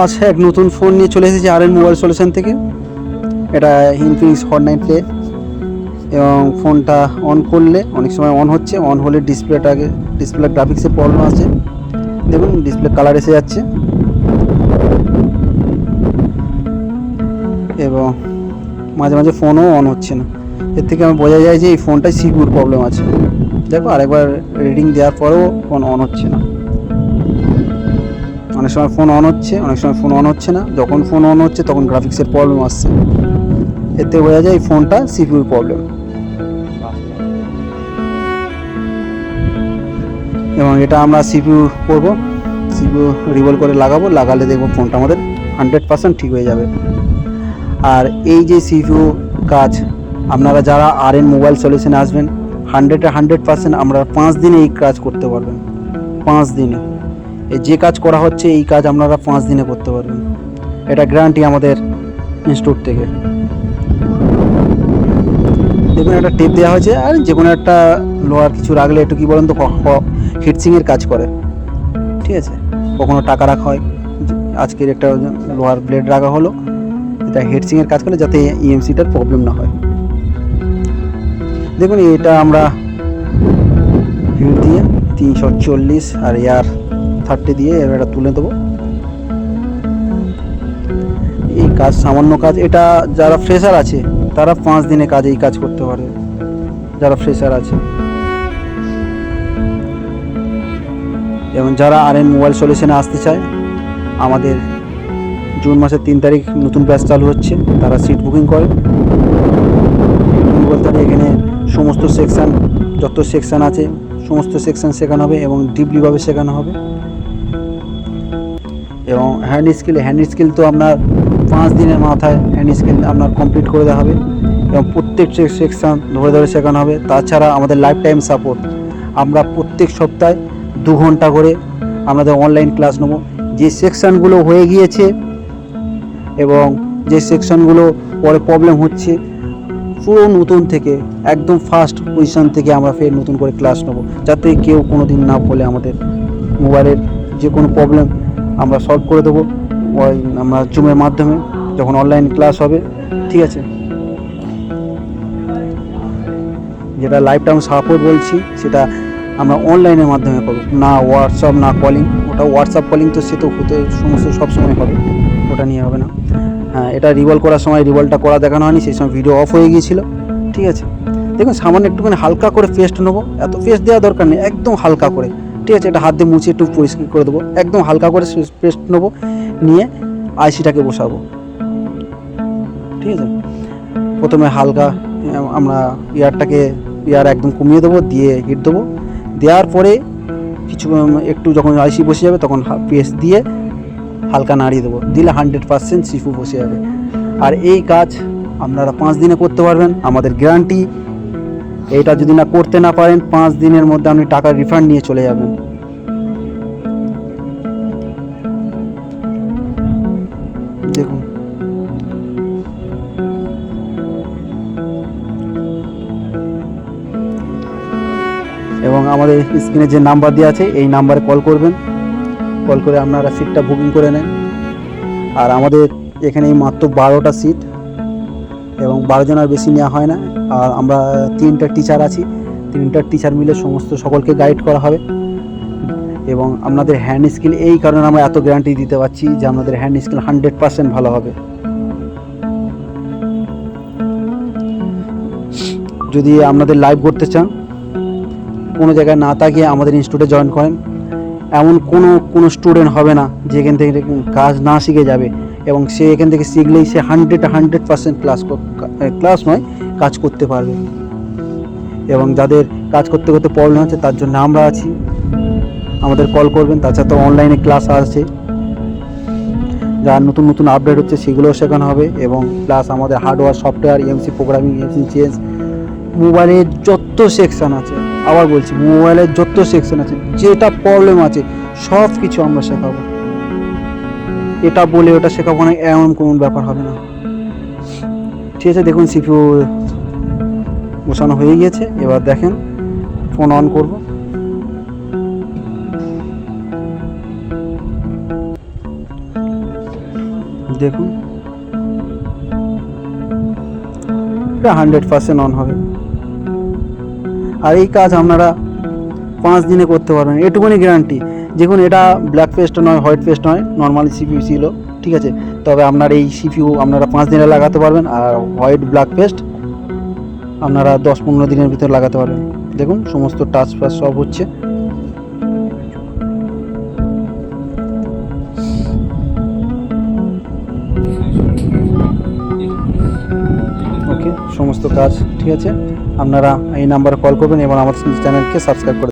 আচ্ছা, এক নতুন ফোন নিয়ে চলে এসেছি আরএন মোবাইল সলিউশন থেকে। এটা ইনফিনিক্স হট 9 প্লে এবং ফোনটা অন করলে অনেক সময় অন হচ্ছে, অন হলে ডিসপ্লে গ্রাফিক্সে প্রবলেম আছে। দেখুন ডিসপ্লে কালার এসে যাচ্ছে এবং মাঝে মাঝে ফোনও অন হচ্ছে না। এর থেকে আমার বোঝা যায় যে এই ফোনটায় সিকিউর প্রবলেম আছে। দেখো আরেকবার রিডিং দেওয়ার পরেও ফোন অন হচ্ছে না। অনেক সময় ফোন অন হচ্ছে, অনেক সময় ফোন অন হচ্ছে না। যখন ফোন অন হচ্ছে তখন গ্রাফিক্সের প্রবলেম আসছে। এতে বোঝা যায় এই ফোনটা সিপিইউর প্রবলেম। এবং এটা আমরা সিপিইউ করব, সিপিইউ রিভলভ করে লাগালে দেখবো ফোনটা আমাদের 100% ঠিক হয়ে যাবে। আর এই যে সিপিইউ কাজ, আপনারা যারা আরএন মোবাইল সলিউশনে আসবেন 100% আমরা 5 দিনে এই কাজ করতে পারবেন। 5 দিনে এই যে কাজ করা হচ্ছে এই কাজ আপনারা 5 দিনে করতে পারবেন। এটা গ্যারান্টি আমাদের ইনস্টিটিউট থেকে। দেখুন একটা টেপ দেওয়া হয়েছে, আর যে কোনো একটা লোহার কিছু রাখলে একটু কী বলেন তো হিটসিংয়ের কাজ করে, ঠিক আছে। কখনো টাকা রাখা হয়, আজকের একটা লোহার ব্লেড রাখা হলো, এটা হিটসিংয়ের কাজ করে যাতে ইএমসিটার প্রবলেম না হয়। দেখুন এটা আমরা হিট দিয়ে 340 আর এয়ার 30 দিয়ে এটা তুলে দেবো। এই কাজ সামান্য কাজ, এটা যারা ফ্রেশার আছে তারা 5 দিনে এই কাজ করতে পারে, যারা ফ্রেশার আছে। এবং যারা আরএন মোবাইল সলিউশনে আসতে চায়, আমাদের জুন মাসের 3 তারিখ নতুন ব্যাচ চালু হচ্ছে, তারা সিট বুকিং করে। বলতে এখানে সমস্ত সেকশান, যত সেকশান আছে সমস্ত সেকশান শেখানো হবে এবং ডিপলিভাবে শেখানো হবে। এবং হ্যান্ড স্কিল তো আপনার 5 দিনের মাথায় হ্যান্ড স্কিল আপনার কমপ্লিট করে দেওয়া হবে এবং প্রত্যেক সেকশান ধরে শেখানো হবে। তাছাড়া আমাদের লাইফ টাইম সাপোর্ট, আমরা প্রত্যেক সপ্তাহে 2 ঘন্টা করে আমাদের অনলাইন ক্লাস নেব। যে সেকশানগুলো হয়ে গিয়েছে এবং যে সেকশানগুলো পরে প্রবলেম হচ্ছে, পুরো নতুন থেকে একদম ফার্স্ট পজিশন থেকে আমরা ফের নতুন করে ক্লাস নেব, যাতে কেউ কোনো দিন না বলে। আমাদের মোবাইলের যে কোনো প্রবলেম আমরা সলভ করে দেবো ওই আমরা জুমের মাধ্যমে যখন অনলাইন ক্লাস হবে, ঠিক আছে। যেটা লাইফ টাইম সাপোর্ট বলছি সেটা আমরা অনলাইনের মাধ্যমে পাবো, না হোয়াটসঅ্যাপ না কলিং। ওটা হোয়াটসঅ্যাপ কলিং তো সে তো হতে সমস্ত সবসময় হবে, ওটা নিয়ে হবে না। হ্যাঁ, এটা রিভলভ করার সময় রিভলভটা করা দেখানো হয়নি, সেই সময় ভিডিও অফ হয়ে গিয়েছিল, ঠিক আছে। দেখুন সামান্য একটুখানি হালকা করে পেস্ট নেবো, এত পেস্ট দেওয়া দরকার নেই, একদম হালকা করে, ঠিক আছে। এটা হাত দিয়ে মুছে একটু পরিষ্কার করে দেবো, একদম হালকা করে পেস্ট নেবো, নিয়ে আইসিটাকে বসাবো, ঠিক আছে। প্রথমে হালকা আমরা ইয়ার একদম কমিয়ে দেবো, দিয়ে হিট দেবো। দেওয়ার পরে একটু যখন আইসি বসে যাবে তখন পেস্ট দিয়ে হালকা নাড়িয়ে দেবো, দিলে 100% সিপিইউ বসে যাবে। আর এই কাজ আপনারা 5 দিনে করতে পারবেন, আমাদের গ্যারান্টি। এইটা যদি করতে না পারেন 5 দিনের মধ্যে আপনি টাকা রিফান্ড নিয়ে চলে যাবেন। দেখুন এবং আমাদের স্ক্রিনে যে নাম্বার দেওয়া আছে এই নাম্বারে কল করবেন, কল করে আপনারা সিটটা বুকিং করে নেন। আর আমাদের এখানে মাত্র 12টা সিট এবং 12 জনের বেশি নেওয়া হয় না। আর আমরা 3টা টিচার আছি, 3টা টিচার মিলে সকলকে গাইড করা হবে। এবং আপনাদের হ্যান্ড স্কিল, এই কারণে আমরা এত গ্যারান্টি দিতে পারছি যে আপনাদের হ্যান্ড স্কিল 100% ভালো হবে। যদি আপনাদের লাইভ করতে চান, কোনো জায়গায় না তাকিয়ে আমাদের ইনস্টিটিউটে জয়েন করেন। এমন কোনো স্টুডেন্ট হবে না যে এখান থেকে কাজ না শিখে যাবে, এবং সে এখান থেকে শিখলেই সে 100% ক্লাস নয় কাজ করতে পারবে। এবং যাদের কাজ করতে করতে প্রবলেম হচ্ছে তার জন্য আমরা আছি, আমাদের কল করবেন। তাছাড়া তো অনলাইনে ক্লাস আছে, যা নতুন নতুন আপডেট হচ্ছে সেগুলোও শেখানো হবে। এবং প্লাস আমাদের hardware, software, MC programming, MC change, মোবাইলের যত সেকশান আছে, আবার বলছি মোবাইলের যত সেকশান আছে, যেটা প্রবলেম আছে সব কিছু আমরা শেখাবো। এটা বলে ওটা শেখাবো না, এমন কোনো ব্যাপার হবে না, ঠিক আছে। দেখুন সিপিইউ বসানো হয়ে গিয়েছে, এবার দেখেন ফোন অন করব। দেখুন এটা 100% অন হবে। আর এই কাজ আপনারা 5 দিনে করতে পারবেন, এটুকুনি গ্যারান্টি। দেখুন এটা ব্ল্যাক পেস্ট নয়, হোয়াইট পেস্ট নয়, নর্মাল সিপিইউ ছিল, ঠিক আছে। তবে আপনার এই সিপিইউ আপনারা 5 দিনে লাগাতে পারবেন, আর হোয়াইট ব্ল্যাক পেস্ট আপনারা 10-15 দিনের ভিতর লাগাতে পারবেন। দেখুন সমস্ত টাচ ফাচ সব হচ্ছে। ওকে, সমস্ত কাজ ঠিক আছে। আপনারা এই নাম্বারে কল করবেন এবং আমার চ্যানেলকে সাবস্ক্রাইব করে